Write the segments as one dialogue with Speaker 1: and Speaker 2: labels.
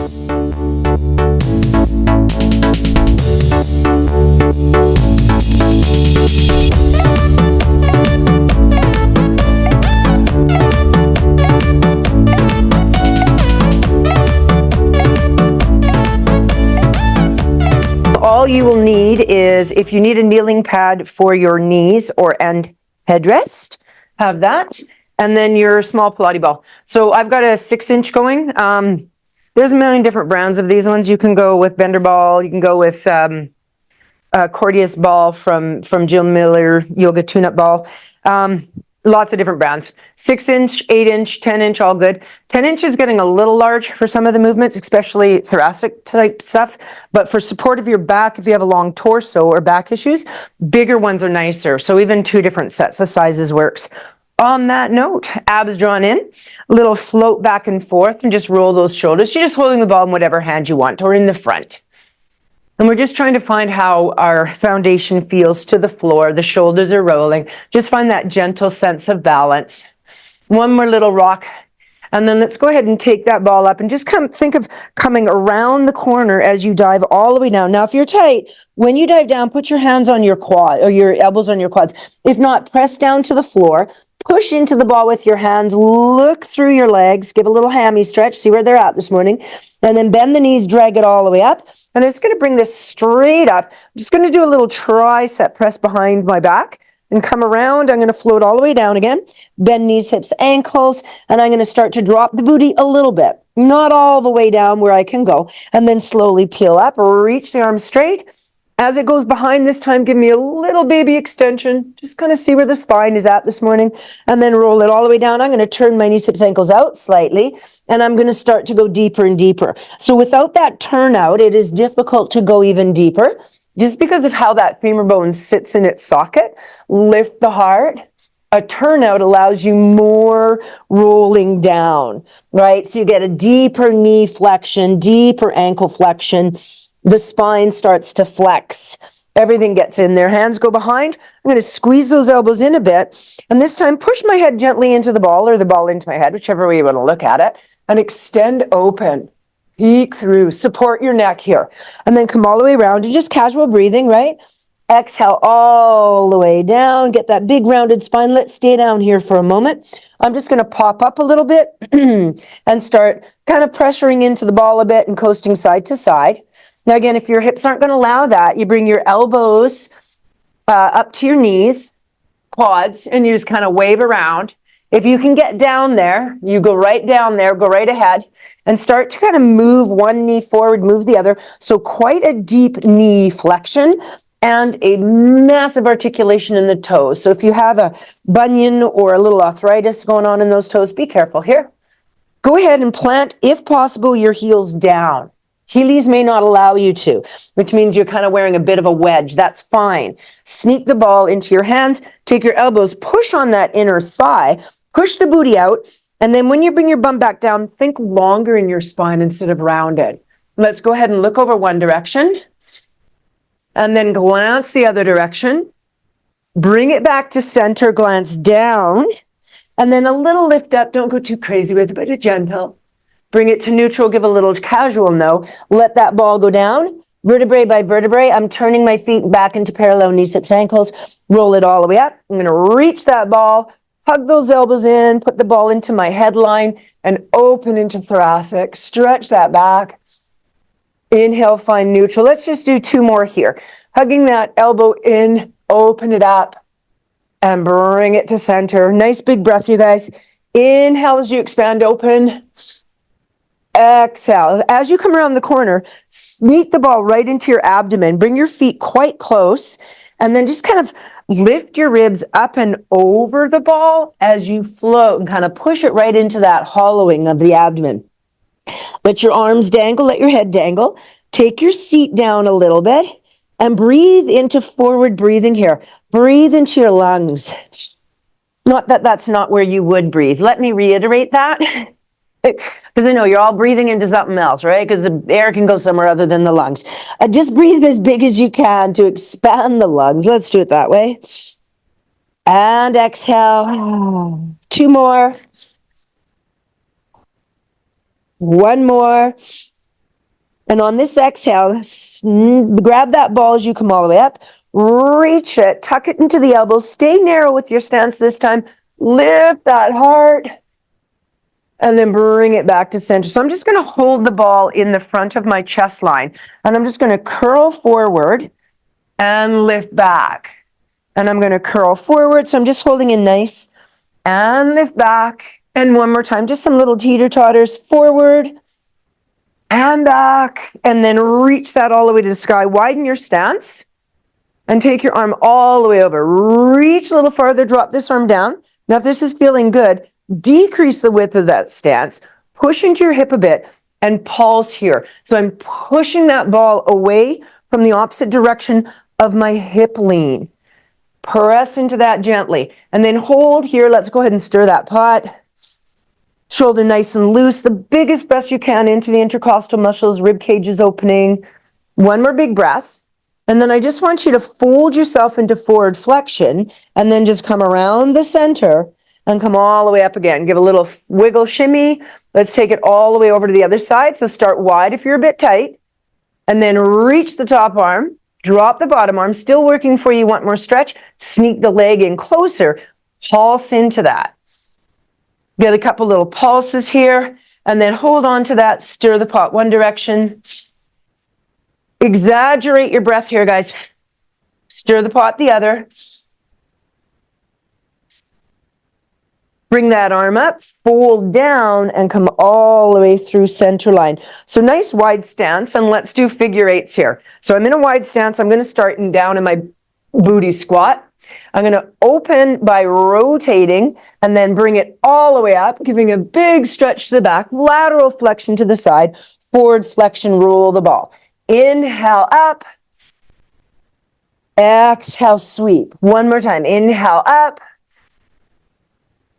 Speaker 1: All you will need is, if you need a kneeling pad for your knees and headrest, have that, and then your small Pilates ball. So I've got a 6-inch going. There's a million different brands of these ones. You can go with Bender ball. You can go with Cordius ball from Jill Miller, Yoga Tune-Up ball. Lots of different brands. 6-inch, 8-inch, 10-inch, all good. 10-inch is getting a little large for some of the movements, especially thoracic type stuff. But for support of your back, if you have a long torso or back issues, bigger ones are nicer. So even 2 different sets of sizes works. On that note, abs drawn in, a little float back and forth, and just roll those shoulders. You're just holding the ball in whatever hand you want or in the front. And we're just trying to find how our foundation feels to the floor. The shoulders are rolling. Just find that gentle sense of balance. One more little rock. And then let's go ahead and take that ball up and just think of coming around the corner as you dive all the way down. Now, if you're tight, when you dive down, put your hands on your quad or your elbows on your quads. If not, press down to the floor. Push into the ball with your hands. Look through your legs. Give a little hammy stretch. See where they're at this morning. And then bend the knees, drag it all the way up. And it's going to bring this straight up. I'm just going to do a little tricep press behind my back and come around. I'm going to float all the way down again. Bend knees, hips, ankles. And I'm going to start to drop the booty a little bit. Not all the way down where I can go. And then slowly peel up, reach the arms straight. As it goes behind this time, give me a little baby extension. Just kind of see where the spine is at this morning. And then roll it all the way down. I'm going to turn my knees, hips, ankles out slightly. And I'm going to start to go deeper and deeper. So without that turnout, it is difficult to go even deeper. Just because of how that femur bone sits in its socket. Lift the heart. A turnout allows you more rolling down, right? So you get a deeper knee flexion, deeper ankle flexion. The spine starts to flex. Everything gets in there. Hands go behind. I'm going to squeeze those elbows in a bit. And this time, push my head gently into the ball or the ball into my head, whichever way you want to look at it. And extend open. Peek through. Support your neck here. And then come all the way around and just casual breathing, right? Exhale all the way down. Get that big rounded spine. Let's stay down here for a moment. I'm just going to pop up a little bit and start kind of pressuring into the ball a bit and coasting side to side. Now, again, if your hips aren't going to allow that, you bring your elbows up to your knees, quads, and you just kind of wave around. If you can get down there, you go right down there, go right ahead, and start to kind of move one knee forward, move the other. So quite a deep knee flexion and a massive articulation in the toes. So if you have a bunion or a little arthritis going on in those toes, be careful here. Go ahead and plant, if possible, your heels down. Heelys may not allow you to, which means you're kind of wearing a bit of a wedge. That's fine. Sneak the ball into your hands, take your elbows, push on that inner thigh, push the booty out, and then when you bring your bum back down, think longer in your spine instead of rounded. Let's go ahead and look over one direction, and then glance the other direction. Bring it back to center, glance down, and then a little lift up. Don't go too crazy with it, but a gentle. Bring it to neutral, give a little casual no. Let that ball go down, vertebrae by vertebrae. I'm turning my feet back into parallel, knees, hips, ankles. Roll it all the way up. I'm going to reach that ball, hug those elbows in, put the ball into my headline, and open into thoracic. Stretch that back. Inhale, find neutral. Let's just do 2 more here. Hugging that elbow in, open it up, and bring it to center. Nice big breath, you guys. Inhale as you expand, open. Exhale. As you come around the corner, sneak the ball right into your abdomen. Bring your feet quite close. And then just kind of lift your ribs up and over the ball as you float and kind of push it right into that hollowing of the abdomen. Let your arms dangle. Let your head dangle. Take your seat down a little bit and breathe into forward breathing here. Breathe into your lungs. Not that that's not where you would breathe. Let me reiterate that. Because I know you're all breathing into something else, right? Because the air can go somewhere other than the lungs. Just breathe as big as you can to expand the lungs. Let's do it that way. And exhale. 2 more. 1 more. And on this exhale, grab that ball as you come all the way up, reach it, tuck it into the elbows, stay narrow with your stance this time, lift that heart, and then bring it back to center. So I'm just going to hold the ball in the front of my chest line, and I'm just going to curl forward and lift back. And I'm going to curl forward, so I'm just holding it nice, and lift back. And one more time, just some little teeter-totters, forward and back, and then reach that all the way to the sky. Widen your stance and take your arm all the way over. Reach a little farther, drop this arm down. Now, if this is feeling good, decrease the width of that stance, push into your hip a bit, and pulse here. So I'm pushing that ball away from the opposite direction of my hip lean. Press into that gently, and then hold here. Let's go ahead and stir that pot. Shoulder nice and loose, the biggest breath you can into the intercostal muscles, rib cage is opening. One more big breath. And then I just want you to fold yourself into forward flexion and then just come around the center and come all the way up again. Give a little wiggle shimmy. Let's take it all the way over to the other side. So start wide if you're a bit tight, and then reach the top arm, drop the bottom arm, still working for you, want more stretch, sneak the leg in closer, pulse into that. Get a couple little pulses here, and then hold on to that, stir the pot one direction. Exaggerate your breath here, guys. Stir the pot the other. Bring that arm up, fold down, and come all the way through center line. So nice wide stance, and let's do figure eights here. So I'm in a wide stance. I'm going to start down in my booty squat. I'm going to open by rotating and then bring it all the way up, giving a big stretch to the back, lateral flexion to the side, forward flexion, roll the ball. Inhale up, exhale, sweep. One more time, inhale up,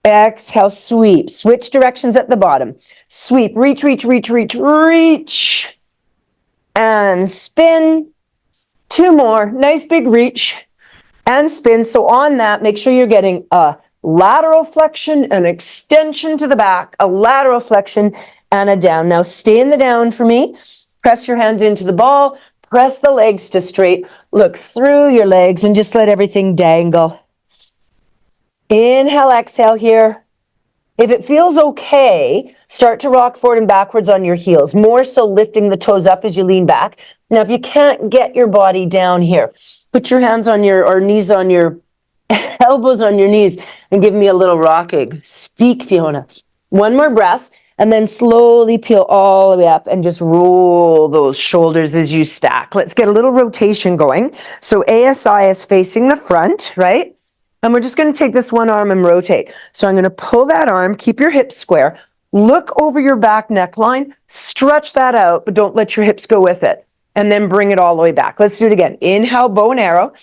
Speaker 1: exhale, sweep. Switch directions at the bottom. Sweep, reach, reach, reach, reach, reach, and spin. Two more, nice big reach. And spin. So on that, make sure you're getting a lateral flexion, an extension to the back, a lateral flexion, and a down. Now stay in the down for me. Press your hands into the ball. Press the legs to straight. Look through your legs and just let everything dangle. Inhale, exhale here. If it feels okay, start to rock forward and backwards on your heels. More so lifting the toes up as you lean back. Now, if you can't get your body down here, put your hands on or knees on your elbows on your knees and give me a little rocking. Speak, Fiona. One more breath, and then slowly peel all the way up and just roll those shoulders as you stack. Let's get a little rotation going. So ASI is facing the front, right? And we're just going to take this one arm and rotate. So I'm going to pull that arm, keep your hips square, look over your back neckline, stretch that out, but don't let your hips go with it. And then bring it all the way back. Let's do it again. Inhale, bow and arrow.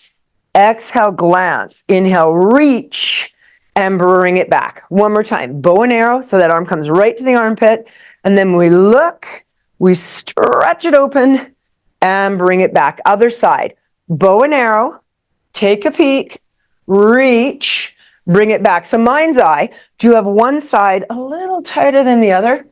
Speaker 1: Exhale, glance. Inhale, reach, and bring it back. One more time. Bow and arrow, so that arm comes right to the armpit. And then we look, we stretch it open, and bring it back. Other side. Bow and arrow. Take a peek. Reach, bring it back. So mind's eye, do you have one side a little tighter than the other?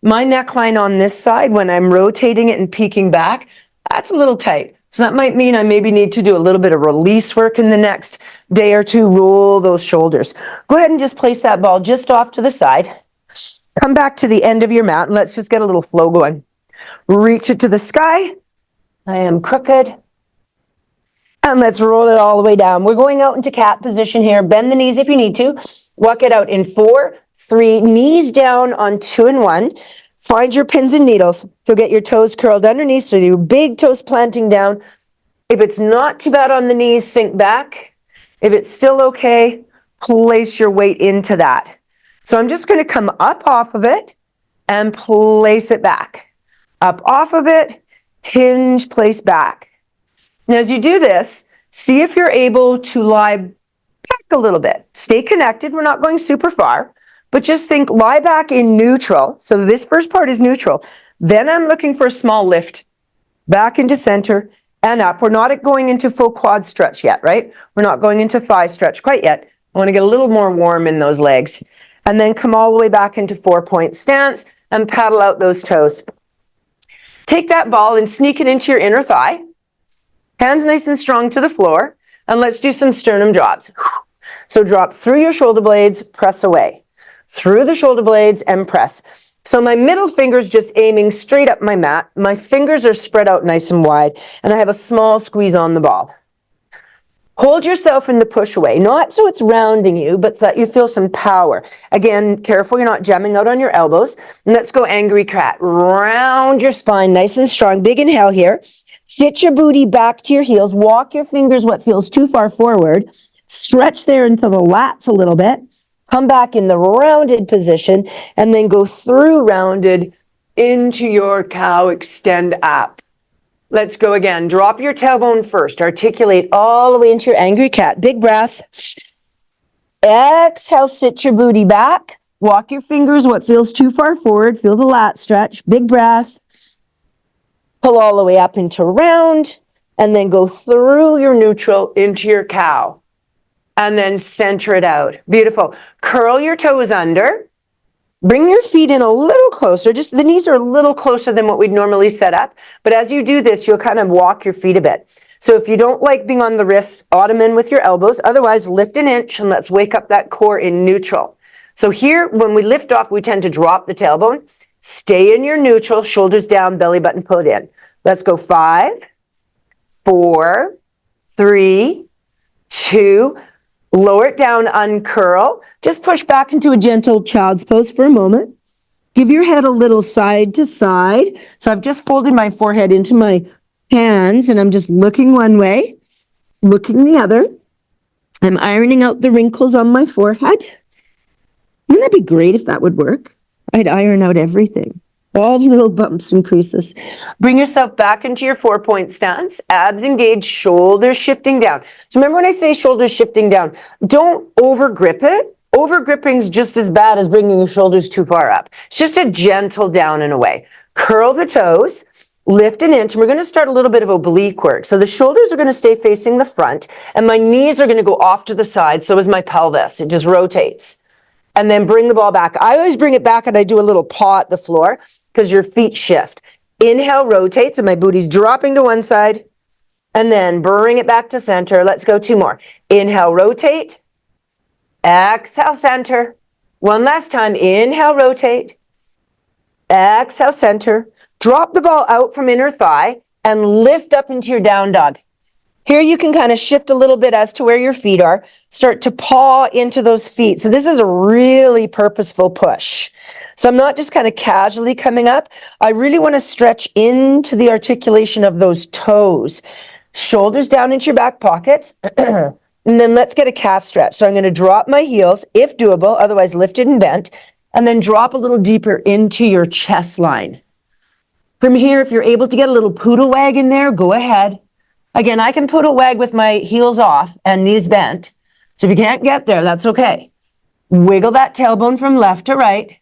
Speaker 1: My neckline on this side, when I'm rotating it and peeking back, that's a little tight. So that might mean I maybe need to do a little bit of release work in the next day or two. Roll those shoulders. Go ahead and just place that ball just off to the side. Come back to the end of your mat and let's just get a little flow going. Reach it to the sky. I am crooked. And let's roll it all the way down. We're going out into cat position here. Bend the knees if you need to. Walk it out in 4, 3, knees down on 2 and 1. Find your pins and needles. So get your toes curled underneath, so your big toes planting down. If it's not too bad on the knees, sink back. If it's still okay, place your weight into that. So I'm just going to come up off of it and place it back. Up off of it, hinge, place back. Now, as you do this, see if you're able to lie back a little bit. Stay connected. We're not going super far, but just think lie back in neutral. So this first part is neutral. Then I'm looking for a small lift back into center and up. We're not going into full quad stretch yet, right? We're not going into thigh stretch quite yet. I want to get a little more warm in those legs. And then come all the way back into 4-point stance and paddle out those toes. Take that ball and sneak it into your inner thigh. Hands nice and strong to the floor. And let's do some sternum drops. So drop through your shoulder blades, press away. Through the shoulder blades and press. So my middle finger's just aiming straight up my mat. My fingers are spread out nice and wide. And I have a small squeeze on the ball. Hold yourself in the push away, not so it's rounding you, but that you feel some power. Again, careful you're not jamming out on your elbows. And let's go angry cat. Round your spine nice and strong. Big inhale here. Sit your booty back to your heels. Walk your fingers what feels too far forward. Stretch there into the lats a little bit. Come back in the rounded position and then go through rounded into your cow, extend up. Let's go again. Drop your tailbone first. Articulate all the way into your angry cat. Big breath. Exhale, sit your booty back. Walk your fingers what feels too far forward. Feel the lat stretch. Big breath. Pull all the way up into round. And then go through your neutral into your cow. And then center it out. Beautiful. Curl your toes under. Bring your feet in a little closer. Just the knees are a little closer than what we'd normally set up. But as you do this, you'll kind of walk your feet a bit. So if you don't like being on the wrists, ottoman with your elbows. Otherwise, lift an inch and let's wake up that core in neutral. So here, when we lift off, we tend to drop the tailbone. Stay in your neutral, shoulders down, belly button pulled in. Let's go 5, 4, 3, 2, lower it down, uncurl. Just push back into a gentle child's pose for a moment. Give your head a little side to side. So I've just folded my forehead into my hands and I'm just looking one way, looking the other. I'm ironing out the wrinkles on my forehead. Wouldn't that be great if that would work? I'd iron out everything. All the little bumps and creases. Bring yourself back into your 4-point stance. Abs engaged, shoulders shifting down. So remember when I say shoulders shifting down, don't over grip it. Over gripping's just as bad as bringing your shoulders too far up. It's just a gentle down and away. Curl the toes, lift an inch. And we're going to start a little bit of oblique work. So the shoulders are going to stay facing the front and my knees are going to go off to the side. So is my pelvis. It just rotates. And then bring the ball back. I always bring it back and I do a little paw at the floor because your feet shift. Inhale, rotates, and my booty's dropping to one side. And then bring it back to center. Let's go 2 more. Inhale, rotate. Exhale, center. One last time. Inhale, rotate. Exhale, center. Drop the ball out from inner thigh and lift up into your down dog. Here you can kind of shift a little bit as to where your feet are. Start to paw into those feet. So this is a really purposeful push. So I'm not just kind of casually coming up. I really want to stretch into the articulation of those toes. Shoulders down into your back pockets. And then let's get a calf stretch. So I'm going to drop my heels, if doable, otherwise lifted and bent. And then drop a little deeper into your chest line. From here, if you're able to get a little poodle wag in there, go ahead. Again, I can poodle wag with my heels off and knees bent. So if you can't get there, that's okay. Wiggle that tailbone from left to right.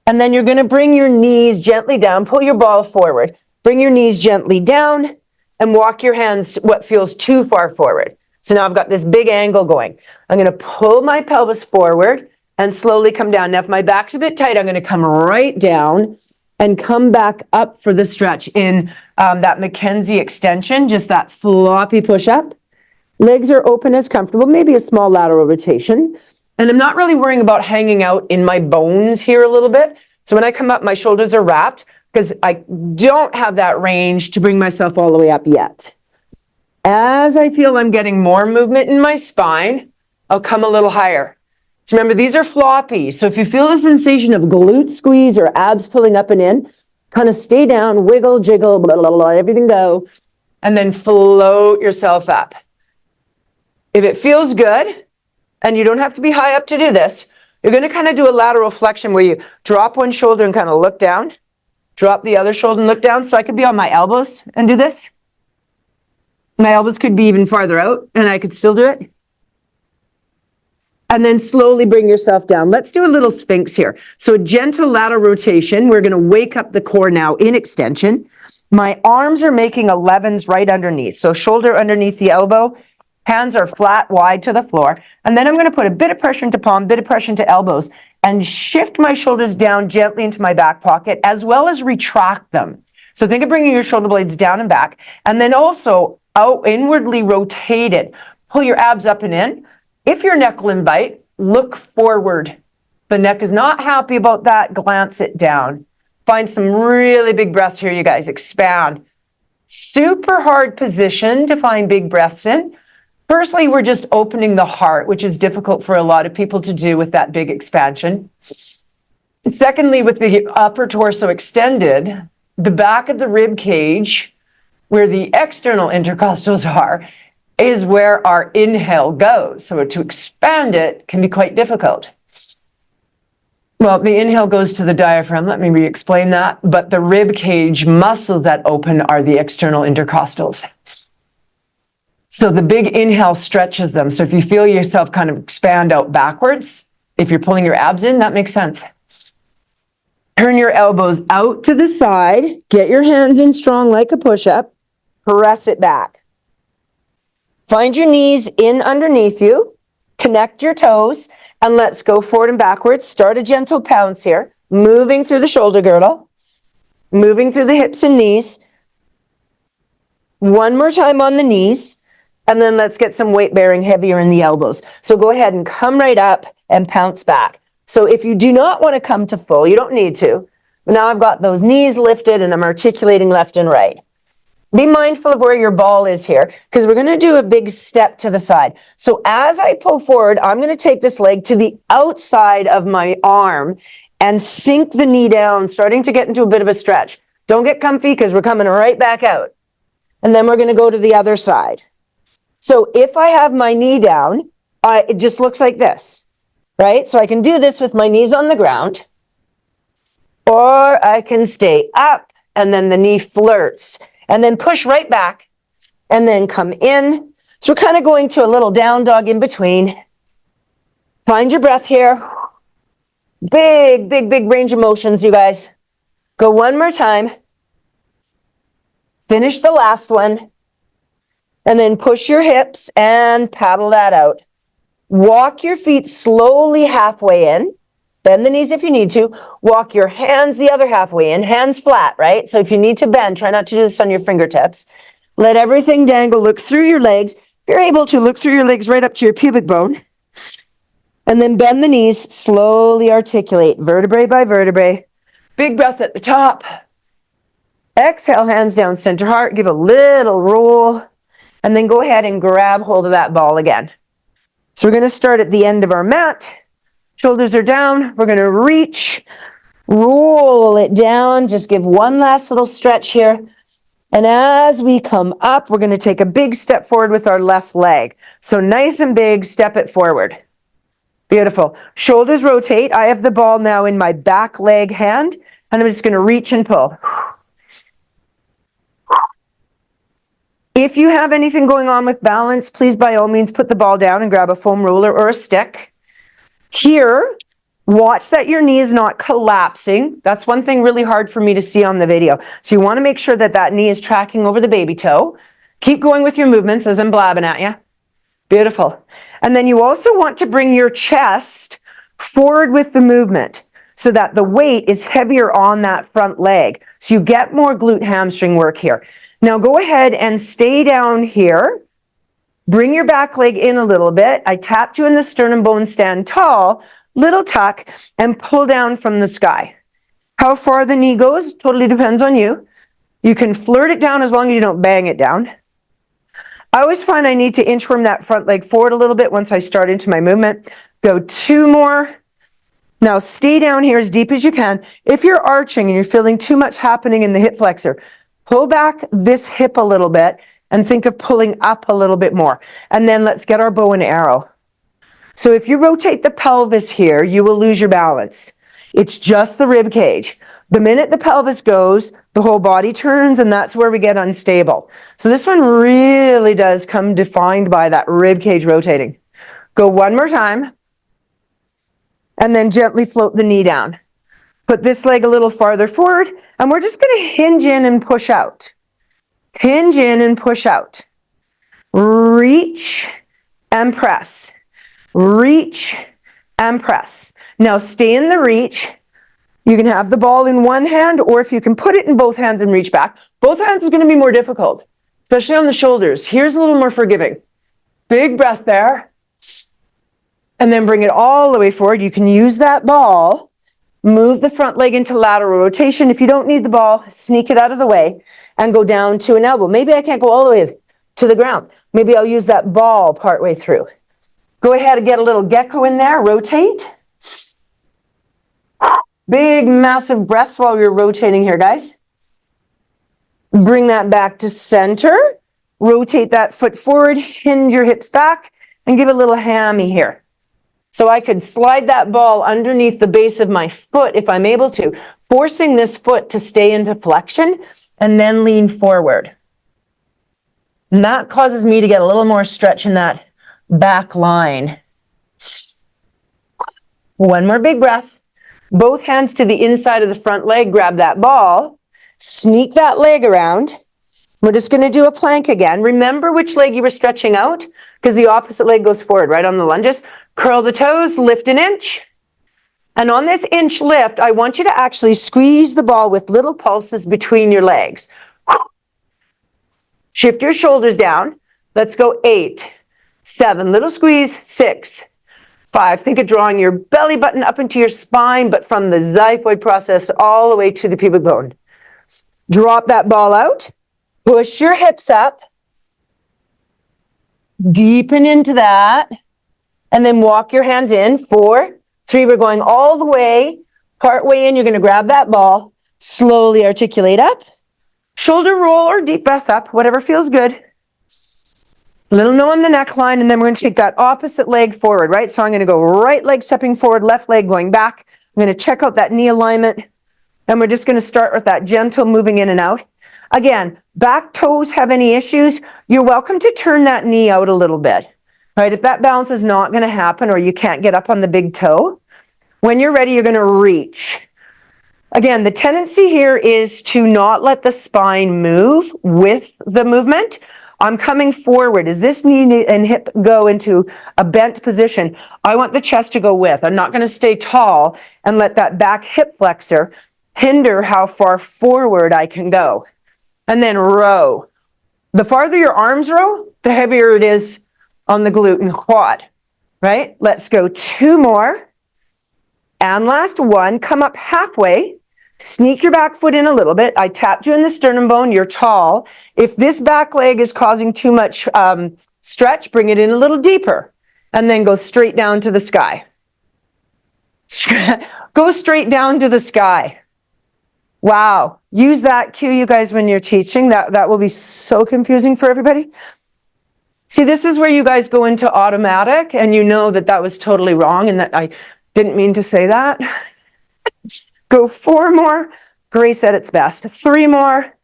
Speaker 1: And then you're going to bring your knees gently down. Pull your ball forward. Bring your knees gently down and walk your hands what feels too far forward. So now I've got this big angle going. I'm going to pull my pelvis forward and slowly come down. Now, if my back's a bit tight, I'm going to come right down and come back up for the stretch in that Mackenzie extension, just that floppy push up. Legs are open as comfortable, maybe a small lateral rotation. And I'm not really worrying about hanging out in my bones here a little bit. So when I come up, my shoulders are wrapped because I don't have that range to bring myself all the way up yet. As I feel I'm getting more movement in my spine, I'll come a little higher. So remember, these are floppy. So if you feel the sensation of glute squeeze or abs pulling up and in, kind of stay down, wiggle, jiggle, blah, blah, blah, everything go, and then float yourself up. If it feels good, and you don't have to be high up to do this, you're going to kind of do a lateral flexion where you drop one shoulder and kind of look down, drop the other shoulder and look down. So I could be on my elbows and do this. My elbows could be even farther out, and I could still do it. And then slowly bring yourself down. Let's do a little sphinx here. So a gentle lateral rotation. We're going to wake up the core now in extension. My arms are making 11s right underneath. So shoulder underneath the elbow. Hands are flat, wide to the floor. And then I'm going to put a bit of pressure into palm, bit of pressure into elbows, and shift my shoulders down gently into my back pocket, as well as retract them. So think of bringing your shoulder blades down and back, and then also out inwardly rotated. Pull your abs up and in. If your neck will invite, look forward. The neck is not happy about that, glance it down. Find some really big breaths here, you guys. Expand. Super hard position to find big breaths in. Firstly, we're just opening the heart, which is difficult for a lot of people to do with that big expansion. Secondly, with the upper torso extended, the back of the rib cage, where the external intercostals are, is where our inhale goes. So to expand it can be quite difficult. Well, the inhale goes to the diaphragm. Let me re-explain that. But the rib cage muscles that open are the external intercostals. So the big inhale stretches them. So if you feel yourself kind of expand out backwards, if you're pulling your abs in, that makes sense. Turn your elbows out to the side. Get your hands in strong like a push-up. Press it back. Find your knees in underneath you. Connect your toes. And let's go forward and backwards. Start a gentle pounce here. Moving through the shoulder girdle. Moving through the hips and knees. One more time on the knees. And then let's get some weight bearing heavier in the elbows. So go ahead and come right up and pounce back. So if you do not want to come to full, you don't need to. But now I've got those knees lifted and I'm articulating left and right. Be mindful of where your ball is here, because we're going to do a big step to the side. So as I pull forward, I'm going to take this leg to the outside of my arm and sink the knee down, starting to get into a bit of a stretch. Don't get comfy because we're coming right back out. And then we're going to go to the other side. So if I have my knee down, it just looks like this, right? So I can do this with my knees on the ground, or I can stay up and then the knee flirts. And then push right back and then come in. So we're kind of going to a little down dog in between. Find your breath here. Big, big, big range of motions, you guys. Go one more time. Finish the last one. And then push your hips and paddle that out. Walk your feet slowly halfway in. Bend the knees if you need to. Walk your hands the other halfway in. Hands flat, right? So if you need to bend, try not to do this on your fingertips. Let everything dangle. Look through your legs. If you're able to, look through your legs right up to your pubic bone. And then bend the knees. Slowly articulate, vertebrae by vertebrae. Big breath at the top. Exhale, hands down, center heart. Give a little roll. And then go ahead and grab hold of that ball again. So we're going to start at the end of our mat. Shoulders are down. We're going to reach, roll it down. Just give one last little stretch here. And as we come up, we're going to take a big step forward with our left leg. So nice and big, step it forward. Beautiful. Shoulders rotate. I have the ball now in my back leg hand, and I'm just going to reach and pull. If you have anything going on with balance, please by all means put the ball down and grab a foam roller or a stick. Here, watch that your knee is not collapsing. That's one thing really hard for me to see on the video. So you want to make sure that that knee is tracking over the baby toe. Keep going with your movements as I'm blabbing at you. Beautiful. And then you also want to bring your chest forward with the movement so that the weight is heavier on that front leg. So you get more glute hamstring work here. Now go ahead and stay down here. Bring your back leg in a little bit. I tapped you in the sternum bone, stand tall, little tuck, and pull down from the sky. How far the knee goes totally depends on you. You can flirt it down as long as you don't bang it down. I always find I need to inchworm that front leg forward a little bit once I start into my movement. Go two more. Now stay down here as deep as you can. If you're arching and you're feeling too much happening in the hip flexor, pull back this hip a little bit and think of pulling up a little bit more. And then let's get our bow and arrow. So if you rotate the pelvis here, you will lose your balance. It's just the rib cage. The minute the pelvis goes, the whole body turns, and that's where we get unstable. So this one really does come defined by that rib cage rotating. Go one more time. And then gently float the knee down. Put this leg a little farther forward, and we're just going to hinge in and push out. Hinge in and push out. Reach and press. Reach and press. Now stay in the reach. You can have the ball in one hand, or if you can put it in both hands and reach back. Both hands is going to be more difficult, especially on the shoulders. Here's a little more forgiving. Big breath there. And then bring it all the way forward. You can use that ball. Move the front leg into lateral rotation. If you don't need the ball, sneak it out of the way and go down to an elbow. Maybe I can't go all the way to the ground. Maybe I'll use that ball partway through. Go ahead and get a little gecko in there. Rotate. Big, massive breaths while you're rotating here, guys. Bring that back to center. Rotate that foot forward. Hinge your hips back and give a little hammy here. So I could slide that ball underneath the base of my foot if I'm able to, forcing this foot to stay into flexion and then lean forward. And that causes me to get a little more stretch in that back line. One more big breath. Both hands to the inside of the front leg. Grab that ball. Sneak that leg around. We're just going to do a plank again. Remember which leg you were stretching out, because the opposite leg goes forward, right, on the lunges. Curl the toes, lift an inch. And on this inch lift, I want you to actually squeeze the ball with little pulses between your legs. Shift your shoulders down. Let's go 8, 7, little squeeze, 6, 5. Think of drawing your belly button up into your spine, but from the xiphoid process all the way to the pubic bone. Drop that ball out. Push your hips up. Deepen into that. And then walk your hands in. 4, 3, we're going all the way. Part way in, you're going to grab that ball. Slowly articulate up. Shoulder roll or deep breath up, whatever feels good. Little no on the neckline, and then we're going to take that opposite leg forward, right? So I'm going to go right leg stepping forward, left leg going back. I'm going to check out that knee alignment. And we're just going to start with that gentle moving in and out. Again, back toes have any issues, you're welcome to turn that knee out a little bit. Right, if that balance is not going to happen or you can't get up on the big toe, when you're ready, you're going to reach. Again, the tendency here is to not let the spine move with the movement. I'm coming forward. As this knee and hip go into a bent position, I want the chest to go with. I'm not going to stay tall and let that back hip flexor hinder how far forward I can go. And then row. The farther your arms row, the heavier it is on the glute and quad, right? Let's go 2 more. And last one, come up halfway, sneak your back foot in a little bit. I tapped you in the sternum bone, you're tall. If this back leg is causing too much stretch, bring it in a little deeper. And then go straight down to the sky. Go straight down to the sky. Wow. Use that cue, you guys, when you're teaching. That will be so confusing for everybody. See, this is where you guys go into automatic and you know that that was totally wrong and that I didn't mean to say that. Go 4 more. Grace at its best. 3 more.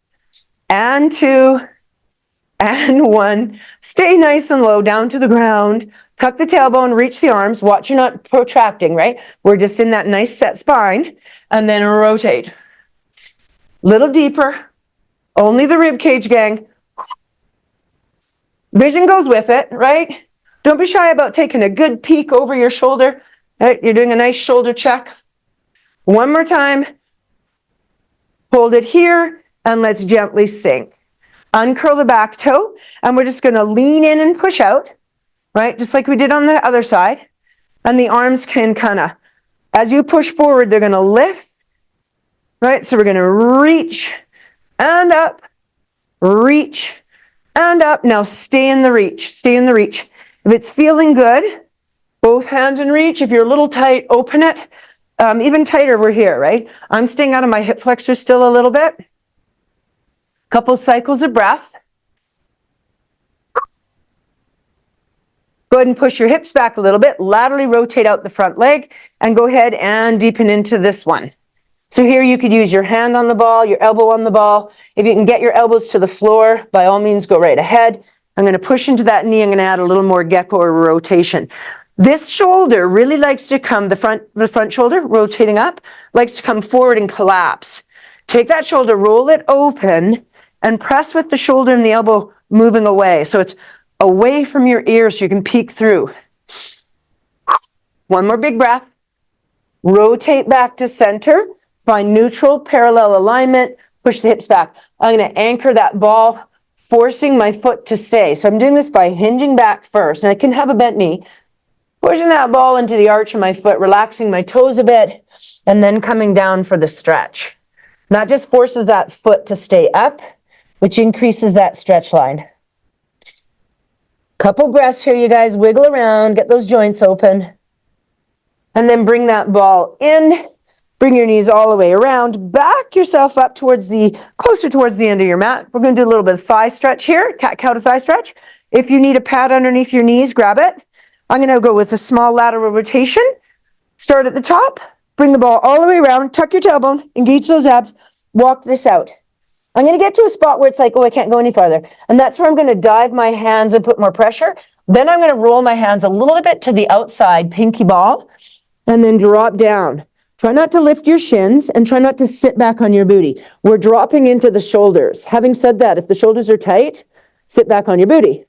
Speaker 1: And 2. And 1. Stay nice and low down to the ground. Tuck the tailbone, reach the arms. Watch you're not protracting, right? We're just in that nice set spine. And then rotate. Little deeper. Only the rib cage, gang. Vision goes with it, right? Don't be shy about taking a good peek over your shoulder. Right? You're doing a nice shoulder check. One more time. Hold it here, and let's gently sink. Uncurl the back toe, and we're just going to lean in and push out, right? Just like we did on the other side. And the arms can kind of, as you push forward, they're going to lift, right? So we're going to reach and up, reach, and up. Now stay in the reach. Stay in the reach. If it's feeling good, both hands in reach. If you're a little tight, open it. Even tighter, we're here, right? I'm staying out of my hip flexor still a little bit. Couple cycles of breath. Go ahead and push your hips back a little bit. Laterally rotate out the front leg and go ahead and deepen into this one. So here you could use your hand on the ball, your elbow on the ball. If you can get your elbows to the floor, by all means, go right ahead. I'm going to push into that knee. I'm going to add a little more gecko or rotation. This shoulder really likes to come, the front shoulder, rotating up, likes to come forward and collapse. Take that shoulder, roll it open, and press with the shoulder and the elbow moving away. So it's away from your ear so you can peek through. One more big breath. Rotate back to center. Find neutral, parallel alignment, push the hips back. I'm going to anchor that ball, forcing my foot to stay. So I'm doing this by hinging back first, and I can have a bent knee, pushing that ball into the arch of my foot, relaxing my toes a bit, and then coming down for the stretch. And that just forces that foot to stay up, which increases that stretch line. Couple breaths here, you guys. Wiggle around, get those joints open. And then bring that ball in. Bring your knees all the way around. Back yourself up closer towards the end of your mat. We're going to do a little bit of thigh stretch here. Cat-cow to thigh stretch. If you need a pad underneath your knees, grab it. I'm going to go with a small lateral rotation. Start at the top. Bring the ball all the way around. Tuck your tailbone. Engage those abs. Walk this out. I'm going to get to a spot where it's like, oh, I can't go any farther. And that's where I'm going to dive my hands and put more pressure. Then I'm going to roll my hands a little bit to the outside, pinky ball, and then drop down. Try not to lift your shins and try not to sit back on your booty. We're dropping into the shoulders. Having said that, if the shoulders are tight, sit back on your booty.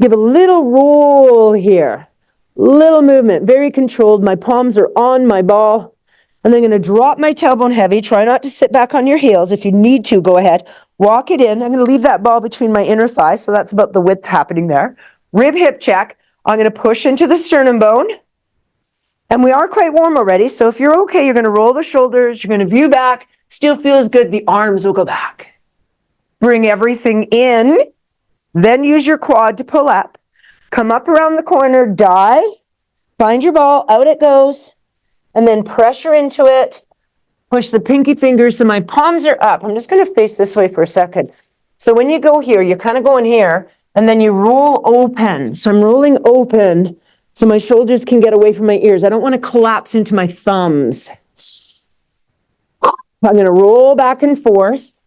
Speaker 1: Give a little roll here. Little movement, very controlled. My palms are on my ball. And then I'm going to drop my tailbone heavy. Try not to sit back on your heels. If you need to, go ahead. Walk it in. I'm going to leave that ball between my inner thighs, so that's about the width happening there. Rib hip check. I'm going to push into the sternum bone. And we are quite warm already, so if you're okay, you're going to roll the shoulders. You're going to view back. Still feels good. The arms will go back. Bring everything in. Then use your quad to pull up. Come up around the corner. Dive. Find your ball. Out it goes. And then pressure into it. Push the pinky fingers so my palms are up. I'm just going to face this way for a second. So when you go here, you're kind of going here, and then you roll open. So I'm rolling open so my shoulders can get away from my ears. I don't want to collapse into my thumbs. I'm going to roll back and forth.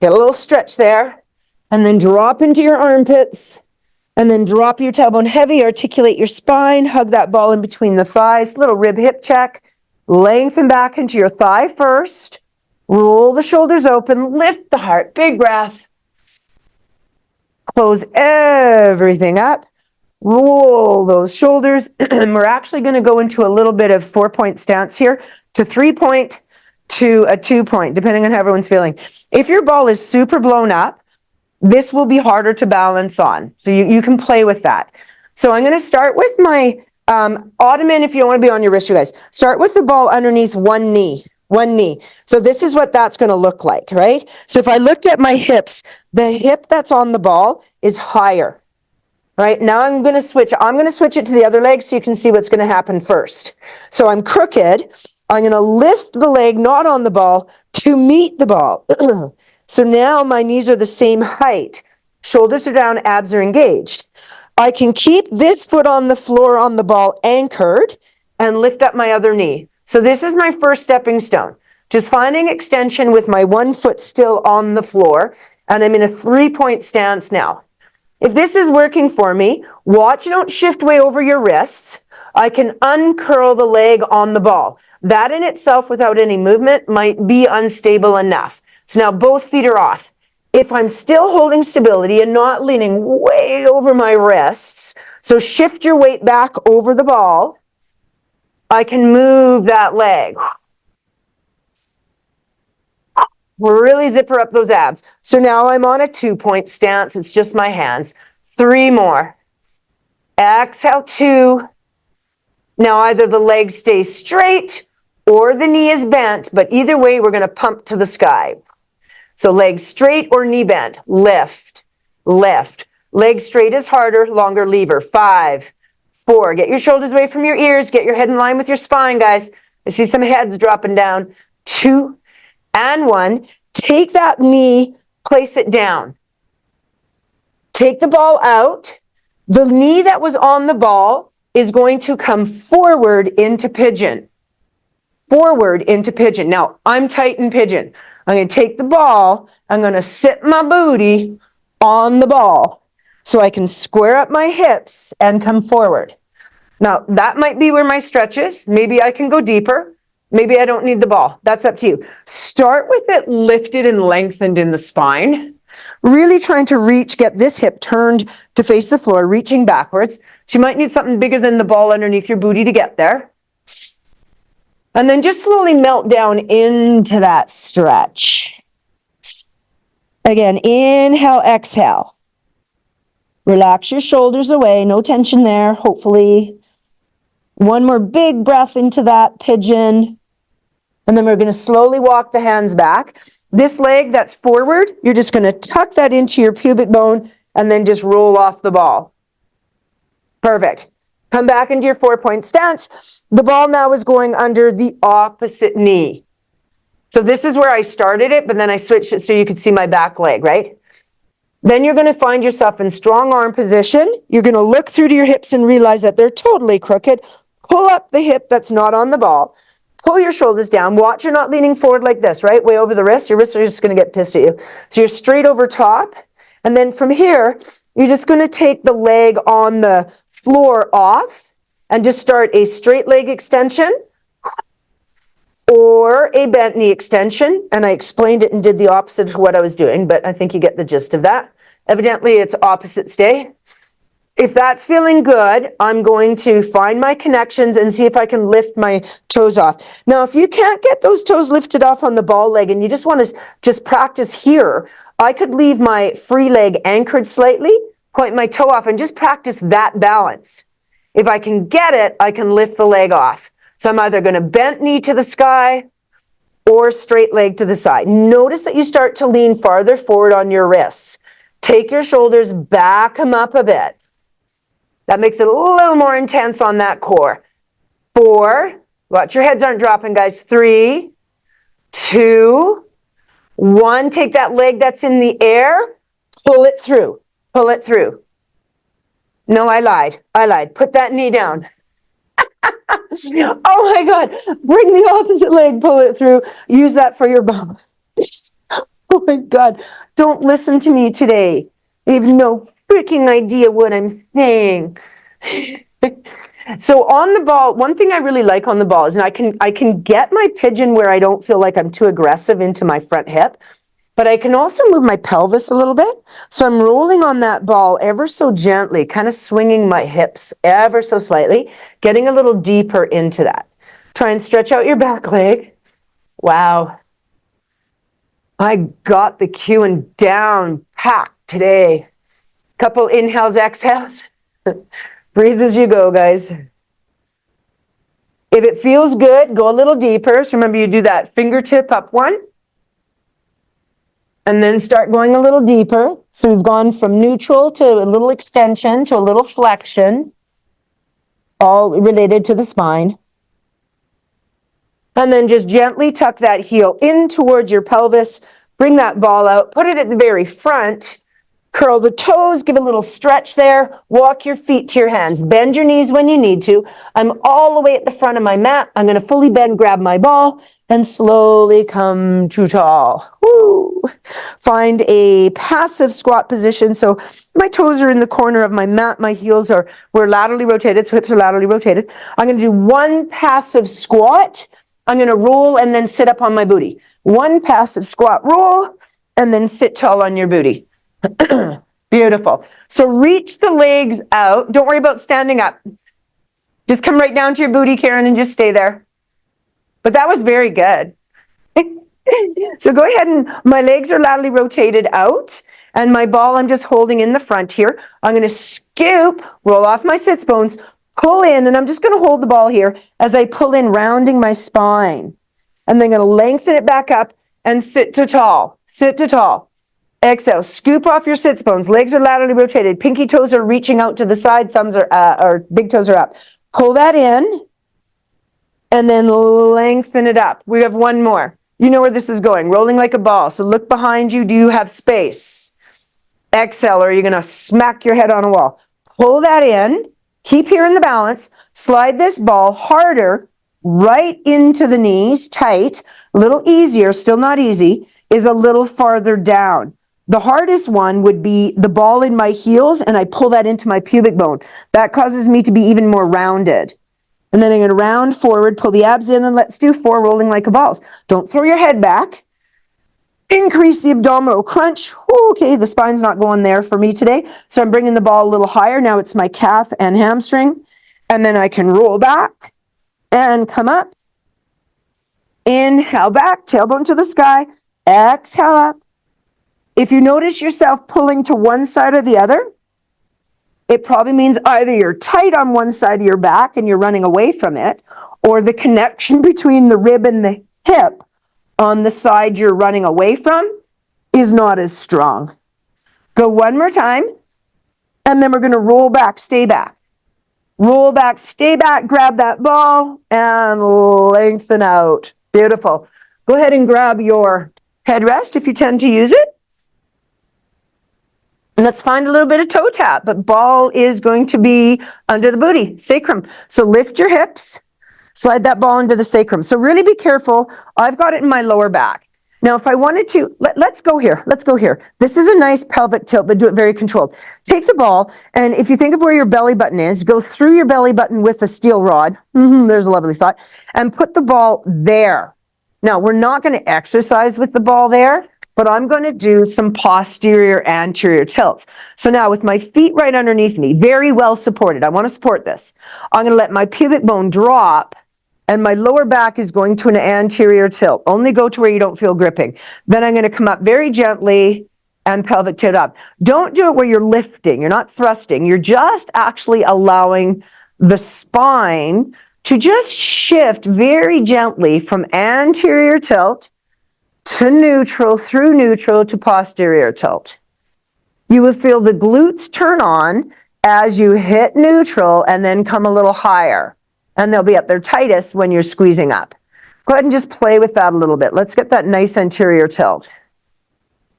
Speaker 1: Get a little stretch there. And then drop into your armpits. And then drop your tailbone heavy, articulate your spine, hug that ball in between the thighs, little rib hip check. Lengthen back into your thigh first. Roll the shoulders open, lift the heart, big breath. Close everything up. Roll those shoulders. We're actually going to go into a little bit of 4-point stance here to 3-point to a 2-point, depending on how everyone's feeling. If your ball is super blown up, this will be harder to balance on. So you can play with that. So I'm going to start with my Ottoman, if you don't want to be on your wrist, you guys. Start with the ball underneath one knee. So this is what that's going to look like, right? So if I looked at my hips, the hip that's on the ball is higher, right? Now I'm going to switch it to the other leg so you can see what's going to happen first. So I'm crooked. I'm going to lift the leg not on the ball to meet the ball. So now my knees are the same height. Shoulders are down, abs are engaged. I can keep this foot on the floor on the ball anchored and lift up my other knee. So this is my first stepping stone. Just finding extension with my one foot still on the floor. And I'm in a 3-point stance now. If this is working for me, watch, don't shift way over your wrists. I can uncurl the leg on the ball. That in itself, without any movement, might be unstable enough. So now both feet are off. If I'm still holding stability and not leaning way over my wrists, so shift your weight back over the ball, I can move that leg. Really zipper up those abs. So now I'm on a 2-point stance. It's just my hands. 3 more. Exhale, 2. Now either the leg stays straight or the knee is bent, but either way, we're going to pump to the sky. So leg straight or knee bent. Lift, lift. Leg straight is harder, longer lever. 5, 4. Get your shoulders away from your ears. Get your head in line with your spine, guys. I see some heads dropping down. 2 and 1. Take that knee, place it down. Take the ball out. The knee that was on the ball is going to come forward into pigeon. Forward into pigeon. Now, I'm tight in pigeon. I'm going to take the ball. I'm going to sit my booty on the ball so I can square up my hips and come forward. Now, that might be where my stretch is. Maybe I can go deeper. Maybe I don't need the ball. That's up to you. Start with it lifted and lengthened in the spine. Really trying to reach, get this hip turned to face the floor, reaching backwards. You might need something bigger than the ball underneath your booty to get there. And then just slowly melt down into that stretch. Again, inhale, exhale. Relax your shoulders away, no tension there, hopefully. One more big breath into that pigeon. And then we're going to slowly walk the hands back. This leg that's forward, you're just going to tuck that into your pubic bone and then just roll off the ball. Perfect. Come back into your 4-point stance. The ball now is going under the opposite knee. So this is where I started it, but then I switched it so you could see my back leg, right? Then you're going to find yourself in strong arm position. You're going to look through to your hips and realize that they're totally crooked. Pull up the hip that's not on the ball. Pull your shoulders down. Watch you're not leaning forward like this, right? Way over the wrist. Your wrists are just going to get pissed at you. So you're straight over top. And then from here, you're just going to take the leg on the floor off and just start a straight leg extension or a bent knee extension. And I explained it and did the opposite of what I was doing, but I think you get the gist of that. Evidently, it's opposites day. If that's feeling good, I'm going to find my connections and see if I can lift my toes off. Now, if you can't get those toes lifted off on the ball leg and you just want to just practice here, I could leave my free leg anchored slightly, point my toe off, and just practice that balance. If I can get it, I can lift the leg off. So I'm either going to bent knee to the sky or straight leg to the side. Notice that you start to lean farther forward on your wrists. Take your shoulders, back them up a bit. That makes it a little more intense on that core. 4, watch your heads aren't dropping, guys. 3, 2, 1. Take that leg that's in the air, pull it through, pull it through. No, I lied. Put that knee down. Oh my God, bring the opposite leg, pull it through. Use that for your bum. Oh my God, don't listen to me today. You have no freaking idea what I'm saying. So on the ball, one thing I really like on the ball is, and I can get my pigeon where I don't feel like I'm too aggressive into my front hip, but I can also move my pelvis a little bit. So I'm rolling on that ball ever so gently, kind of swinging my hips ever so slightly, getting a little deeper into that. Try and stretch out your back leg. Wow. I got the cueing down packed today. Couple inhales, exhales. Breathe as you go, guys. If it feels good, go a little deeper. So remember, you do that fingertip up one. And then start going a little deeper. So we've gone from neutral to a little extension to a little flexion, all related to the spine. And then just gently tuck that heel in towards your pelvis. Bring that ball out. Put it at the very front. Curl the toes, give a little stretch there. Walk your feet to your hands. Bend your knees when you need to. I'm all the way at the front of my mat. I'm going to fully bend, grab my ball, and slowly come to tall. Woo. Find a passive squat position. So my toes are in the corner of my mat. My heels were laterally rotated, so hips are laterally rotated. I'm going to do one passive squat. I'm going to roll and then sit up on my booty. One passive squat, roll, and then sit tall on your booty. Beautiful. So reach the legs out. Don't worry about standing up. Just come right down to your booty, Karen, and just stay there. But that was very good. So go ahead, and my legs are laterally rotated out, and my ball I'm just holding in the front here. I'm going to scoop, roll off my sits bones, pull in, and I'm just going to hold the ball here as I pull in, rounding my spine. And then I'm going to lengthen it back up and sit to tall. Sit to tall. Exhale, scoop off your sits bones. Legs are laterally rotated. Pinky toes are reaching out to the side. Thumbs are, or big toes are up. Pull that in and then lengthen it up. We have one more. You know where this is going. Rolling like a ball. So look behind you. Do you have space? Exhale, or are you going to smack your head on a wall? Pull that in. Keep here in the balance. Slide this ball harder right into the knees, tight. A little easier, still not easy, is a little farther down. The hardest one would be the ball in my heels, and I pull that into my pubic bone. That causes me to be even more rounded. And then I'm going to round forward, pull the abs in, and let's do 4 rolling like a ball. Don't throw your head back. Increase the abdominal crunch. Okay, the spine's not going there for me today. So I'm bringing the ball a little higher. Now it's my calf and hamstring. And then I can roll back and come up Inhale back, tailbone to the sky. Exhale up. If you notice yourself pulling to one side or the other, it probably means either you're tight on one side of your back and you're running away from it, or the connection between the rib and the hip on the side you're running away from is not as strong. Go one more time, and then we're going to roll back, stay back. Roll back, stay back, grab that ball, and lengthen out. Beautiful. Go ahead and grab your headrest if you tend to use it. And let's find a little bit of toe tap, but ball is going to be under the booty, sacrum. So lift your hips, slide that ball into the sacrum. So really be careful. I've got it in my lower back. Now, if I wanted to, let's go here. Let's go here. This is a nice pelvic tilt, but do it very controlled. Take the ball, and if you think of where your belly button is, go through your belly button with a steel rod. There's a lovely thought. And put the ball there. Now, we're not going to exercise with the ball there, but I'm going to do some posterior anterior tilts. So now with my feet right underneath me, very well supported, I want to support this. I'm going to let my pubic bone drop, and my lower back is going to an anterior tilt. Only go to where you don't feel gripping. Then I'm going to come up very gently and pelvic tilt up. Don't do it where you're lifting. You're not thrusting. You're just actually allowing the spine to just shift very gently from anterior tilt to neutral, through neutral to posterior tilt. You will feel the glutes turn on as you hit neutral and then come a little higher. And they'll be at their tightest when you're squeezing up. Go ahead and just play with that a little bit. Let's get that nice anterior tilt.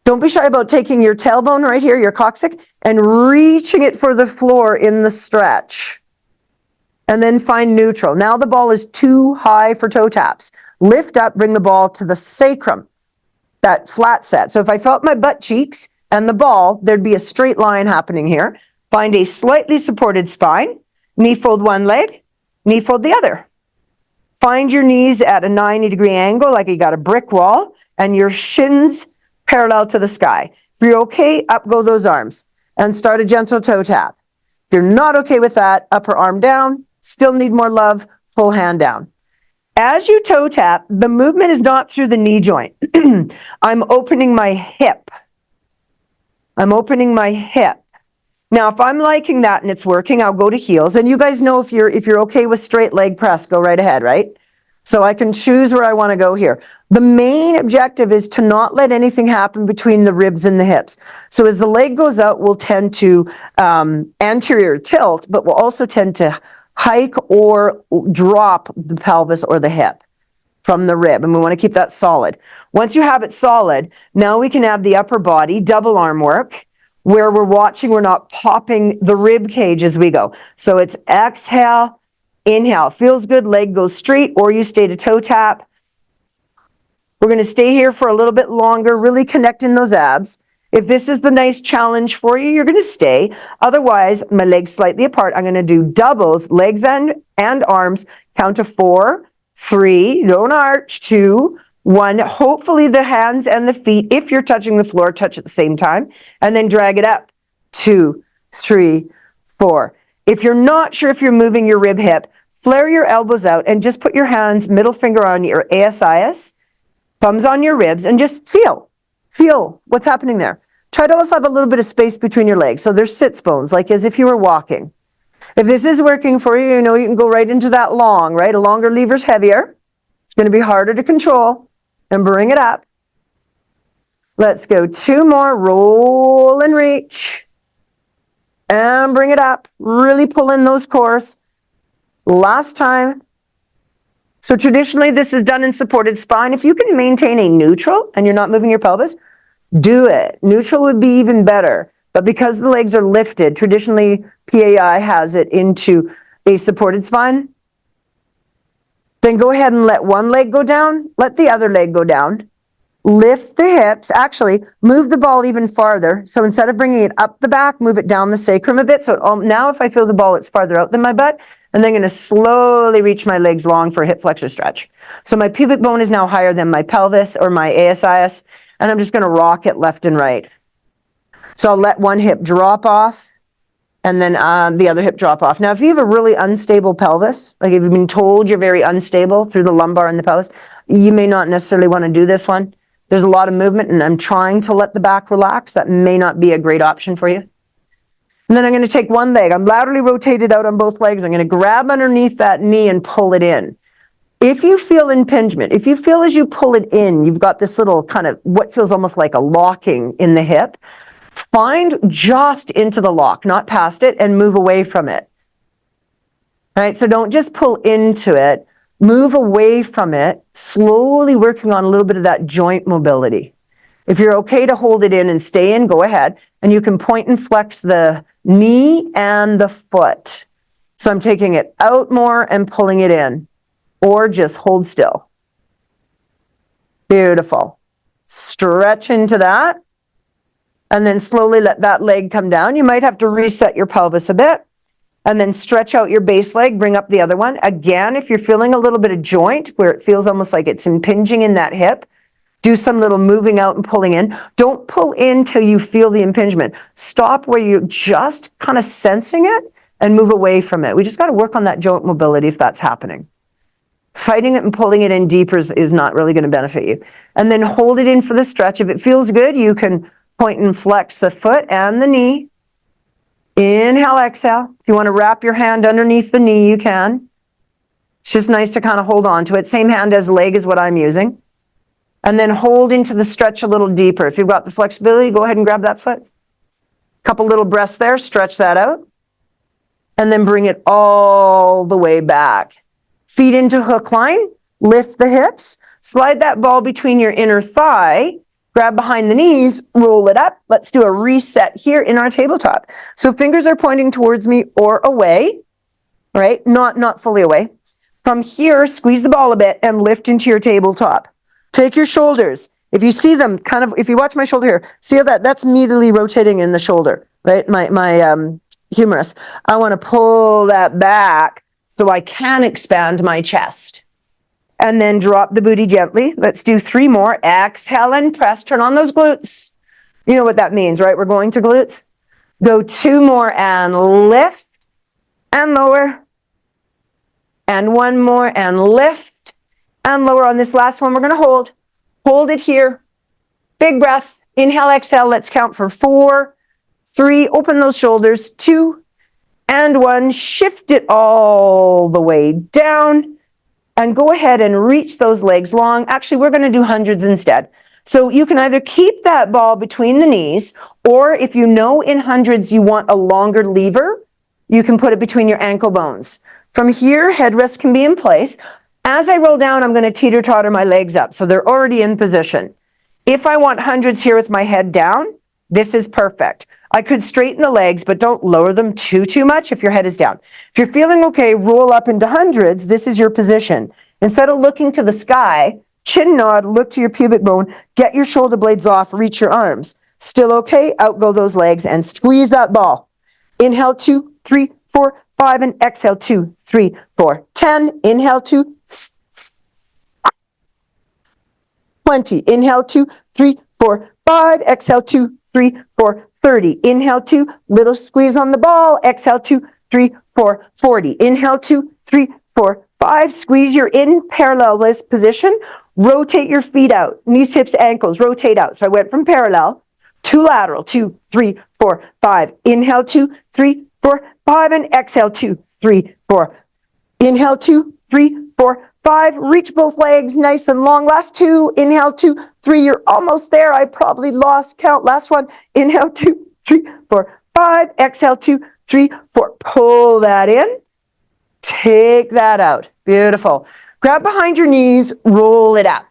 Speaker 1: Don't be shy about taking your tailbone right here, your coccyx, and reaching it for the floor in the stretch. And then find neutral. Now the ball is too high for toe taps. Lift up, bring the ball to the sacrum. That flat set. So if I felt my butt cheeks and the ball, there'd be a straight line happening here. Find a slightly supported spine. Knee fold one leg, knee fold the other. Find your knees at a 90-degree angle like you got a brick wall and your shins parallel to the sky. If you're okay, up go those arms and start a gentle toe tap. If you're not okay with that, upper arm down, still need more love, full hand down. As you toe tap, the movement is not through the knee joint. I'm opening my hip. I'm opening my hip. Now, if I'm liking that and it's working, I'll go to heels. And you guys know if you're okay with straight leg press, go right ahead, right? So I can choose where I want to go here. The main objective is to not let anything happen between the ribs and the hips. So as the leg goes out, we'll tend to anterior tilt, but we'll also tend to hike or drop the pelvis or the hip from the rib. And we want to keep that solid. Once you have it solid, now we can have the upper body, double arm work, where we're watching, we're not popping the rib cage as we go. So it's exhale, inhale. Feels good, leg goes straight, or you stay to toe tap. We're going to stay here for a little bit longer, really connecting those abs. If this is the nice challenge for you, you're going to stay. Otherwise, my legs slightly apart. I'm going to do doubles, legs and arms. Count to 4, 3, don't arch, 2, 1. Hopefully the hands and the feet, if you're touching the floor, touch at the same time. And then drag it up. 2, 3, 4. If you're not sure if you're moving your rib hip, flare your elbows out and just put your hands, middle finger on your ASIS, thumbs on your ribs, and just feel what's happening there. Try to also have a little bit of space between your legs. So there's sits bones, like as if you were walking. If this is working for you, you know you can go right into that long, right? A longer lever's heavier. It's going to be harder to control. And bring it up. Let's go 2 more. Roll and reach. And bring it up. Really pull in those cores. Last time. So traditionally, this is done in supported spine. If you can maintain a neutral and you're not moving your pelvis, do it. Neutral would be even better. But because the legs are lifted, traditionally PAI has it into a supported spine. Then go ahead and let one leg go down. Let the other leg go down. Lift the hips. Actually, move the ball even farther. So instead of bringing it up the back, move it down the sacrum a bit. So now if I feel the ball, it's farther out than my butt. And then I'm going to slowly reach my legs long for a hip flexor stretch. So my pubic bone is now higher than my pelvis or my ASIS. And I'm just going to rock it left and right. So I'll let one hip drop off. and then the other hip drop off. Now, if you have a really unstable pelvis, like if you've been told you're very unstable through the lumbar and the pelvis, you may not necessarily want to do this one. There's a lot of movement, and I'm trying to let the back relax. That may not be a great option for you. And then I'm going to take one leg. I'm laterally rotated out on both legs. I'm going to grab underneath that knee and pull it in. If you feel impingement, if you feel as you pull it in, you've got this little kind of what feels almost like a locking in the hip, find just into the lock, not past it, and move away from it. All right, so don't just pull into it, move away from it, slowly working on a little bit of that joint mobility. If you're okay to hold it in and stay in, go ahead, and you can point and flex the knee and the foot. So I'm taking it out more and pulling it in, or just hold still. Beautiful. Stretch into that, and then slowly let that leg come down. You might have to reset your pelvis a bit, and then stretch out your base leg, bring up the other one. Again, if you're feeling a little bit of joint where it feels almost like it's impinging in that hip, do some little moving out and pulling in. Don't pull in till you feel the impingement. Stop where you're just kind of sensing it and move away from it. We just got to work on that joint mobility if that's happening. Fighting it and pulling it in deeper is not really going to benefit you. And then hold it in for the stretch. If it feels good, you can point and flex the foot and the knee. Inhale, exhale. If you want to wrap your hand underneath the knee, you can. It's just nice to kind of hold on to it. Same hand as leg is what I'm using. And then hold into the stretch a little deeper. If you've got the flexibility, go ahead and grab that foot. Couple little breaths there, stretch that out. And then bring it all the way back. Feet into hook line, lift the hips, slide that ball between your inner thigh, grab behind the knees, roll it up. Let's do a reset here in our tabletop. So fingers are pointing towards me or away, right? Not fully away. From here, squeeze the ball a bit and lift into your tabletop. Take your shoulders. If you see them kind of, if you watch my shoulder here, see how that's immediately rotating in the shoulder, right? My humerus. I want to pull that back so I can expand my chest. And then drop the booty gently. Let's do 3 more. Exhale and press. Turn on those glutes. You know what that means, right? We're going to glutes. Go 2 more and lift and lower. And 1 more and lift and lower. On this last one, we're going to hold. Hold it here. Big breath. Inhale, exhale. Let's count for 4, 3. Open those shoulders. 2 and 1. Shift it all the way down. And go ahead and reach those legs long. Actually, we're going to do hundreds instead. So you can either keep that ball between the knees, or if you know in hundreds you want a longer lever, you can put it between your ankle bones. From here, headrest can be in place. As I roll down, I'm going to teeter-totter my legs up, so they're already in position. If I want hundreds here with my head down, this is perfect. I could straighten the legs, but don't lower them too much if your head is down. If you're feeling okay, roll up into hundreds. This is your position. Instead of looking to the sky, chin nod, look to your pubic bone, get your shoulder blades off, reach your arms. Still okay? Out go those legs and squeeze that ball. Inhale, 2, 3, 4, 5, and exhale, 2, 3, 4, 10. Inhale, 2, 20. Inhale, 2, 3, 4, 5. Exhale, 2, 3, 4, 30. Inhale, 2, little squeeze on the ball. Exhale, 2, 3, 4, 40. Inhale, 2, 3, 4, 5. Squeeze your in parallel position. Rotate your feet out. Knees, hips, ankles. Rotate out. So I went from parallel to lateral. 2, 3, 4, 5. Inhale, 2, 3, 4, 5. And exhale, 2, 3, 4. Inhale, 2, 3, 4, 5. Reach both legs nice and long. Last 2. Inhale, 2, 3. You're almost there. I probably lost count. Last one. Inhale, 2, 3, 4, 5. Exhale, 2, 3, 4. Pull that in. Take that out. Beautiful. Grab behind your knees. Roll it up.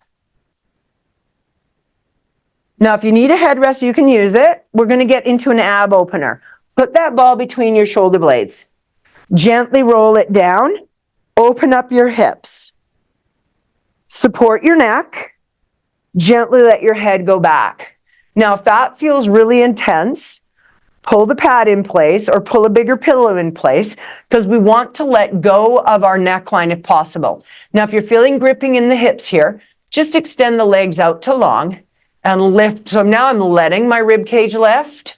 Speaker 1: Now, if you need a headrest, you can use it. We're going to get into an ab opener. Put that ball between your shoulder blades. Gently roll it down. Open up your hips. Support your neck. Gently let your head go back. Now, if that feels really intense, pull the pad in place or pull a bigger pillow in place, because we want to let go of our neckline if possible. Now, if you're feeling gripping in the hips here, just extend the legs out to long and lift. So now I'm letting my rib cage lift.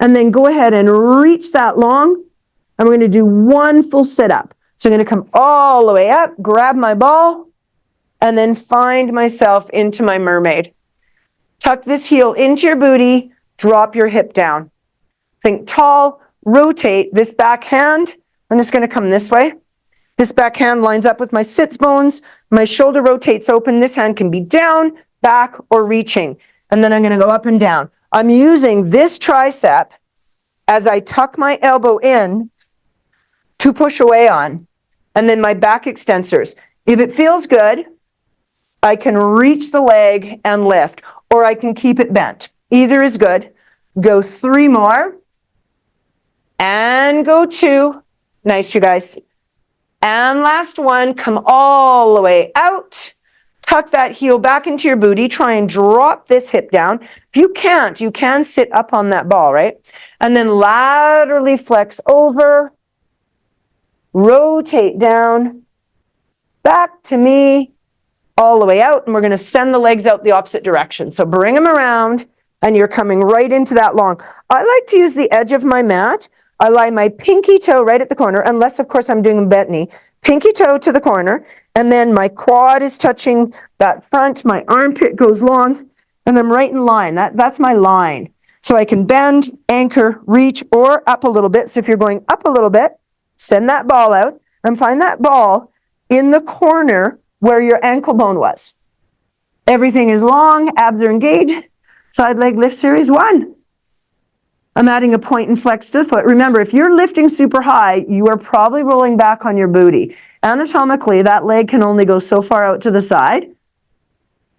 Speaker 1: and then go ahead and reach that long. And we're going to do one full sit up. So I'm going to come all the way up, grab my ball, and then find myself into my mermaid. Tuck this heel into your booty, drop your hip down. Think tall, rotate this back hand. I'm just going to come this way. This back hand lines up with my sits bones. My shoulder rotates open. This hand can be down, back, or reaching. And then I'm going to go up and down. I'm using this tricep as I tuck my elbow in to push away on. And then my back extensors. If it feels good, I can reach the leg and lift, or I can keep it bent. Either is good. Go 3 more. And go 2. Nice, you guys. And last one, come all the way out. Tuck that heel back into your booty. Try and drop this hip down. If you can't, you can sit up on that ball, right? And then laterally flex over. Rotate down. Back to me. All the way out. And we're going to send the legs out the opposite direction. So bring them around. And you're coming right into that long. I like to use the edge of my mat. I lie my pinky toe right at the corner, unless, of course, I'm doing a bent knee. Pinky toe to the corner, and then my quad is touching that front. My armpit goes long, and I'm right in line. That's my line. So I can bend, anchor, reach, or up a little bit. So if you're going up a little bit, send that ball out, and find that ball in the corner where your ankle bone was. Everything is long, abs are engaged. Side leg lift series 1. I'm adding a point and flex to the foot. Remember, if you're lifting super high, you are probably rolling back on your booty. Anatomically, that leg can only go so far out to the side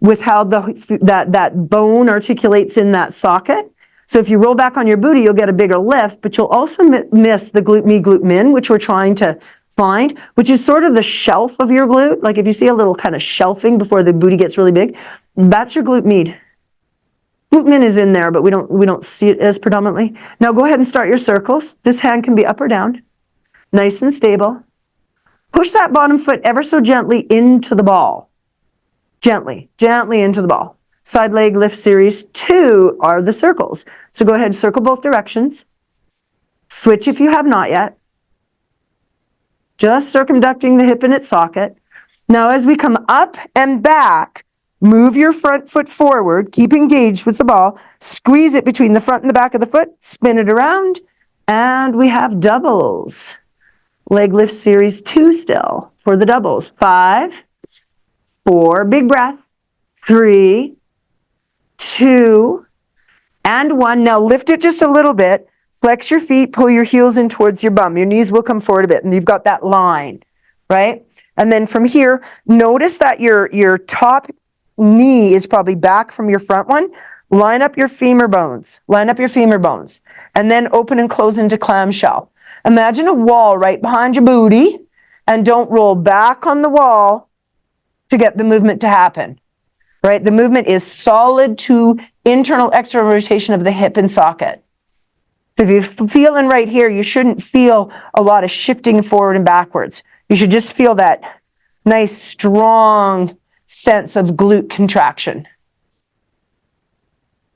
Speaker 1: with how that bone articulates in that socket. So if you roll back on your booty, you'll get a bigger lift, but you'll also miss the glute med, glute min, which we're trying to find, which is sort of the shelf of your glute. Like if you see a little kind of shelving before the booty gets really big, that's your glute med. Glute min is in there, but we don't see it as predominantly. Now go ahead and start your circles. This hand can be up or down. Nice and stable. Push that bottom foot ever so gently into the ball. Gently into the ball. Side leg lift series 2 are the circles. So go ahead and circle both directions. Switch if you have not yet. Just circumducting the hip in its socket. Now as we come up and back, move your front foot forward, keep engaged with the ball, squeeze it between the front and the back of the foot, spin it around, and we have doubles. Leg lift series 2 still for the doubles. 5, 4, big breath, 3, 2, and 1. Now lift it just a little bit, flex your feet, pull your heels in towards your bum. Your knees will come forward a bit, and you've got that line, right? And then from here, notice that your top knee is probably back from your front one. Line up your femur bones. And then open and close into clamshell. Imagine a wall right behind your booty, and don't roll back on the wall to get the movement to happen, right? The movement is solid to internal external rotation of the hip and socket. So if you're feeling right here, you shouldn't feel a lot of shifting forward and backwards. You should just feel that nice, strong sense of glute contraction.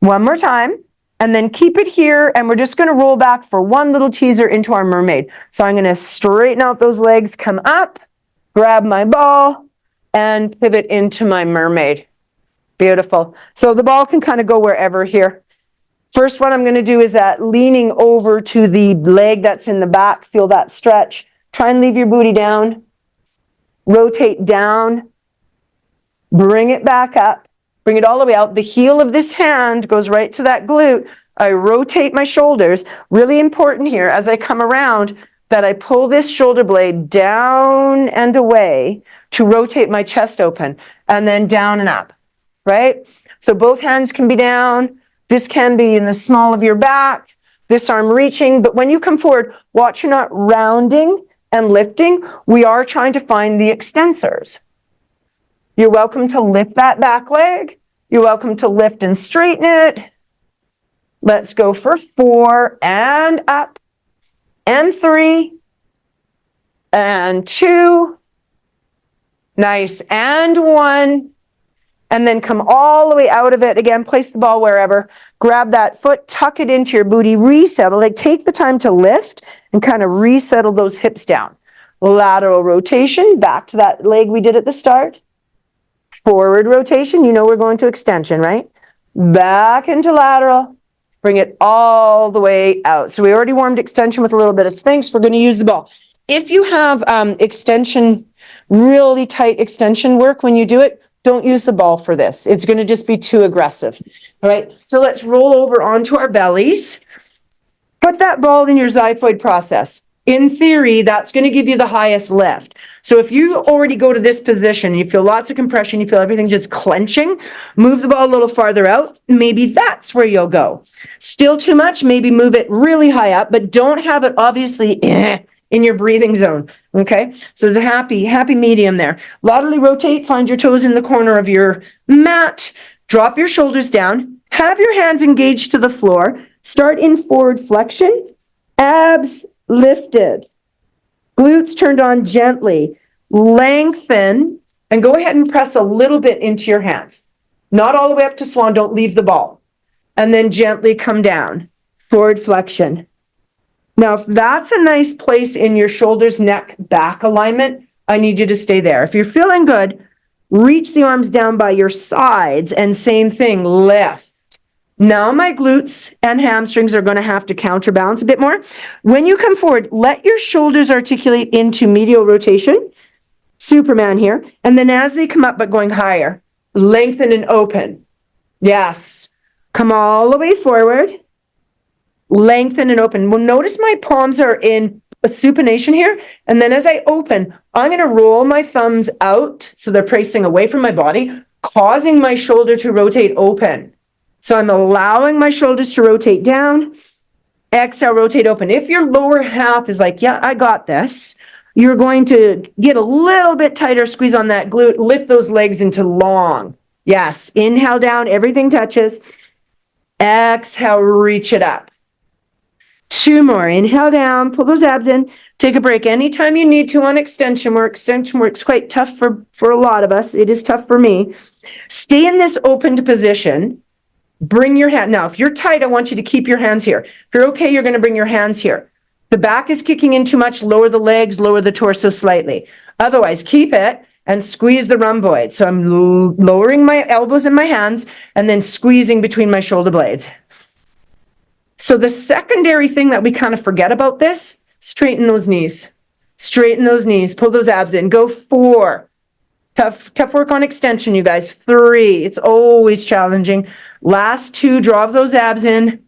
Speaker 1: One more time, and then keep it here, and we're just going to roll back for one little teaser into our mermaid. So I'm going to straighten out those legs, come up, grab my ball, and pivot into my mermaid. Beautiful. So the ball can kind of go wherever here. First one I'm going to do is that leaning over to the leg that's in the back. Feel that stretch. Try and leave your booty down. Rotate down. Bring it back up. Bring it all the way out. The heel of this hand goes right to that glute. I rotate my shoulders. Really important here as I come around that I pull this shoulder blade down and away to rotate my chest open, and then down and up, right? So both hands can be down. This can be in the small of your back. This arm reaching. But when you come forward, watch you're not rounding and lifting. We are trying to find the extensors. You're welcome to lift that back leg. You're welcome to lift and straighten it. Let's go for 4 and up, and 3, and 2. Nice, and 1, and then come all the way out of it. Again, place the ball wherever. Grab that foot, tuck it into your booty, resettle. Like take the time to lift and kind of resettle those hips down. Lateral rotation, back to that leg we did at the start. Forward rotation, you know we're going to extension, right? Back into lateral. Bring it all the way out. So we already warmed extension with a little bit of Sphinx. We're going to use the ball. If you have extension, really tight extension work when you do it, don't use the ball for this. It's going to just be too aggressive. All right, so let's roll over onto our bellies. Put that ball in your xiphoid process. In theory, that's going to give you the highest lift. So if you already go to this position, you feel lots of compression, you feel everything just clenching, move the ball a little farther out, maybe that's where you'll go. Still too much, maybe move it really high up, but don't have it obviously in your breathing zone, okay? So there's a happy medium there. Laterally rotate, find your toes in the corner of your mat, drop your shoulders down, have your hands engaged to the floor, start in forward flexion, abs lifted, glutes turned on gently, lengthen, and go ahead and press a little bit into your hands. Not all the way up to swan, don't leave the ball. And then gently come down, forward flexion. Now, if that's a nice place in your shoulders, neck, back alignment, I need you to stay there. If you're feeling good, reach the arms down by your sides and same thing, lift. Now my glutes and hamstrings are going to have to counterbalance a bit more. When you come forward, let your shoulders articulate into medial rotation. Superman here. And then as they come up but going higher, lengthen and open. Yes. Come all the way forward. Lengthen and open. Well, notice my palms are in a supination here. And then as I open, I'm going to roll my thumbs out so they're facing away from my body, causing my shoulder to rotate open. So I'm allowing my shoulders to rotate down. Exhale, rotate open. If your lower half is like, yeah, I got this, you're going to get a little bit tighter squeeze on that glute. Lift those legs into long. Yes. Inhale down. Everything touches. Exhale, reach it up. 2 more. Inhale down. Pull those abs in. Take a break anytime you need to on extension work. Extension work's quite tough for a lot of us. It is tough for me. Stay in this opened position. Bring your hand. Now, if you're tight, I want you to keep your hands here. If you're okay, you're going to bring your hands here. The back is kicking in too much. Lower the legs, lower the torso slightly. Otherwise, keep it and squeeze the rhomboid. So I'm lowering my elbows and my hands and then squeezing between my shoulder blades. So the secondary thing that we kind of forget about this, straighten those knees. Straighten those knees. Pull those abs in. Go 4. Tough work on extension, you guys. 3. It's always challenging. Last 2, draw those abs in.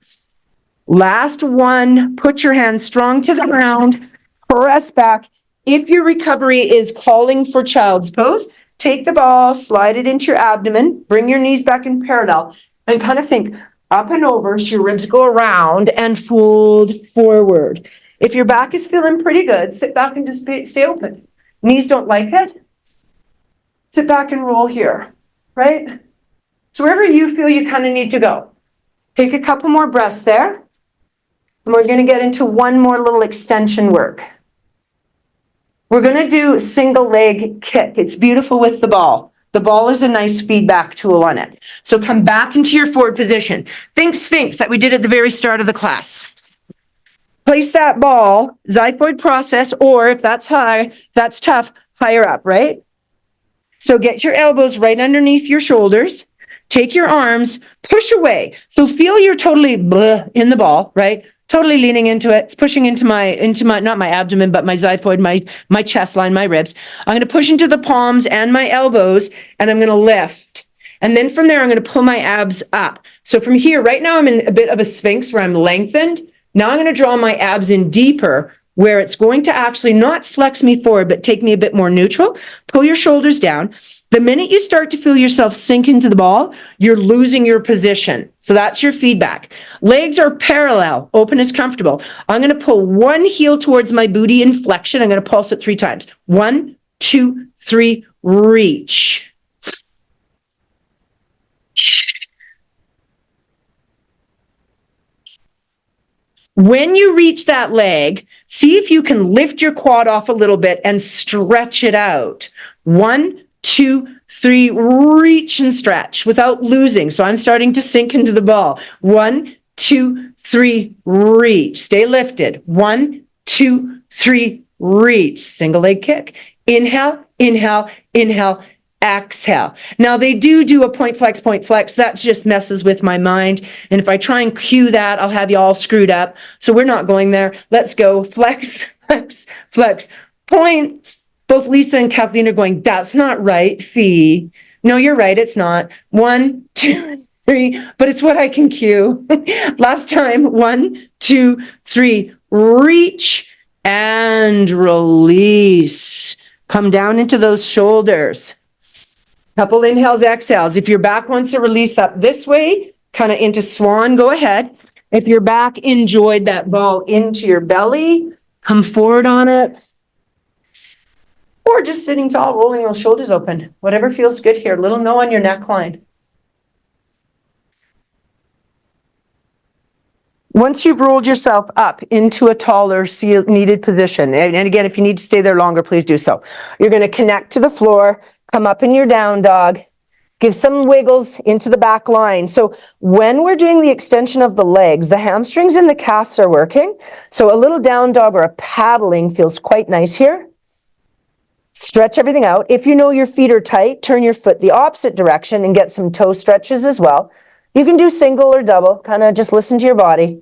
Speaker 1: Last 1, put your hands strong to the ground. Press back. If your recovery is calling for child's pose, take the ball, slide it into your abdomen, bring your knees back in parallel, and kind of think up and over so your ribs go around and fold forward. If your back is feeling pretty good, sit back and just stay open. Knees don't like it. Sit back and roll here, right? So wherever you feel you kind of need to go. Take a couple more breaths there. And we're going to get into one more little extension work. We're going to do single leg kick. It's beautiful with the ball. The ball is a nice feedback tool on it. So come back into your forward position. Think Sphinx that we did at the very start of the class. Place that ball, xiphoid process, or if that's high, that's tough, higher up, right? So get your elbows right underneath your shoulders. Take your arms, push away. So feel you're totally in the ball, right? Totally leaning into it. It's pushing into my, not my abdomen, but my xiphoid, my chest line, my ribs. I'm going to push into the palms and my elbows, and I'm going to lift. And then from there, I'm going to pull my abs up. So from here, right now, I'm in a bit of a Sphinx where I'm lengthened. Now I'm going to draw my abs in deeper, where it's going to actually not flex me forward, but take me a bit more neutral. Pull your shoulders down. The minute you start to feel yourself sink into the ball, you're losing your position. So that's your feedback. Legs are parallel, open as comfortable. I'm going to pull one heel towards my booty in flexion. I'm going to pulse it 3 times. 1, 2, 3, reach. When you reach that leg, see if you can lift your quad off a little bit and stretch it out. 1, 2, 3, reach and stretch without losing. So I'm starting to sink into the ball. 1, 2, 3, reach. Stay lifted. 1, 2, 3, reach. Single leg kick. Inhale, inhale, inhale, exhale. Now they do a point flex. That just messes with my mind. And if I try and cue that, I'll have you all screwed up. So we're not going there. Let's go flex, flex, flex, point. Both Lisa and Kathleen are going, that's not right, Fee. No, you're right, it's not. 1, 2, 3, but it's what I can cue. Last time, 1, 2, 3, reach and release. Come down into those shoulders. Couple inhales, exhales. If your back wants to release up this way, kind of into swan, go ahead. If your back enjoyed that ball into your belly, come forward on it. Or just sitting tall, rolling those shoulders open. Whatever feels good here. Little no on your neckline. Once you've rolled yourself up into a taller needed position, and again, if you need to stay there longer, please do so. You're going to connect to the floor, come up in your down dog, give some wiggles into the back line. So when we're doing the extension of the legs, the hamstrings and the calves are working. So a little down dog or a paddling feels quite nice here. Stretch everything out. If you know your feet are tight, turn your foot the opposite direction and get some toe stretches as well. You can do single or double, kind of just listen to your body.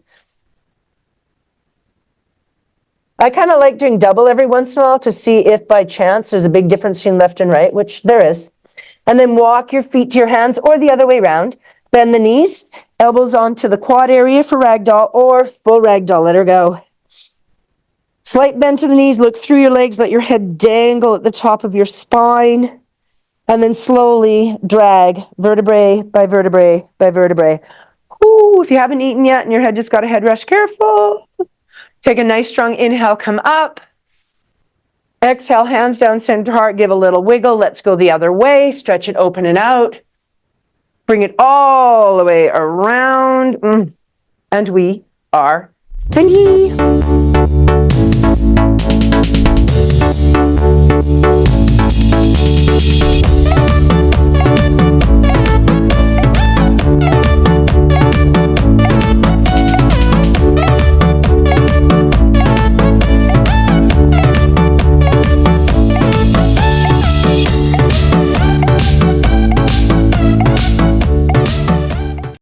Speaker 1: I kind of like doing double every once in a while to see if by chance there's a big difference between left and right, which there is. And then walk your feet to your hands or the other way around. Bend the knees, elbows onto the quad area for ragdoll or full ragdoll. Let her go. Slight bend to the knees, look through your legs, let your head dangle at the top of your spine, and then slowly drag vertebrae by vertebrae by vertebrae. Ooh, if you haven't eaten yet and your head just got a head rush, careful. Take a nice strong inhale, come up. Exhale, hands down, center heart, give a little wiggle. Let's go the other way, stretch it, open it out. Bring it all the way around. And we are finished.